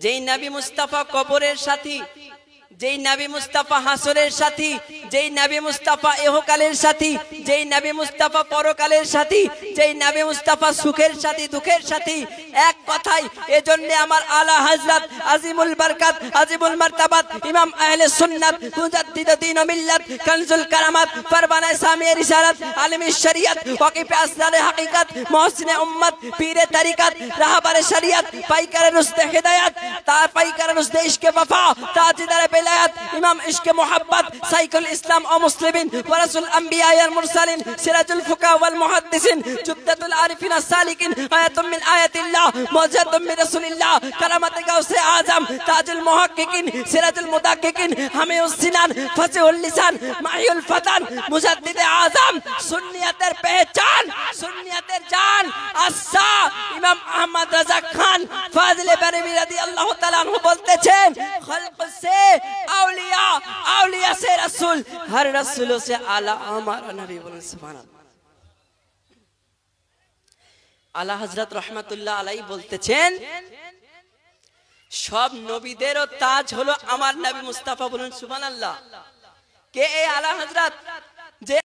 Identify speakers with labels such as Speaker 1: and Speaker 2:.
Speaker 1: যেই নবী মুস্তাফা কবরের সাথী, যেই নবী মুস্তাফা হাসরের সাথী, যেই নবী মুস্তাফা ইহকালের সাথী, যেই নবী মুস্তাফা পরকালের সাথী, যেই নবী মুস্তাফা সুখের সাথী দুঃখের সাথী, এক কথাই এজন্য আমার আলা হযরত আজিমুল বরকত আজিমুল মারতাবাত ইমাম আহলে সুন্নাত মুজাদ্দিদ দ্বীন ও মিল্লাত কানজুল কারামাত পরবানা সামিয়ে রিসালাত আলিম শরিয়ত ওয়াকিফ আসরার হकीकत মুহসিন উম্মত পীরে তরিকত রাহবার শরিয়ত পাইকার রুশদে হিদায়াত তা পাইকার রুশদে ইশকে वफा তাজদার इमाम इश्क मोहब्बत साइकुल इस्लाम और मुस्लिमीन व रसूल अंबिया व मुरसलीन सिराजुल फुका वल मुहद्दिसिन जुद्दतुल आरिफिन सालिकिन आयतुम मिन आयतिल्लाह मौजतुम मिन रसूलिल्लाह करामत गौसे आजम ताजुल मुहक्किकिन सिराजुल मुदक्किकिन हमीउस सिनान फसीहुल लिसान माहिउल फतान मुजद्दिद आजम सुन्नियतेर पहचान सुन्नियतेर जान अस्सा इमाम अहमद रजा खान फाजिले बरेली রাদিয়াল্লাহু তাআলা আনহু বলতেছেন खल्क से औलिया औलिया से रसूल हर रसूलों से आला हमारा नबी बोले सुभान अल्लाह। आला हजरत रहमतुल्लाह अलैहि বলতেছেন সব নবীদেরও তাজ হলো আমার নবী মুস্তাফা বলেন সুবহানাল্লাহ। কে এই আলা হযরত? যে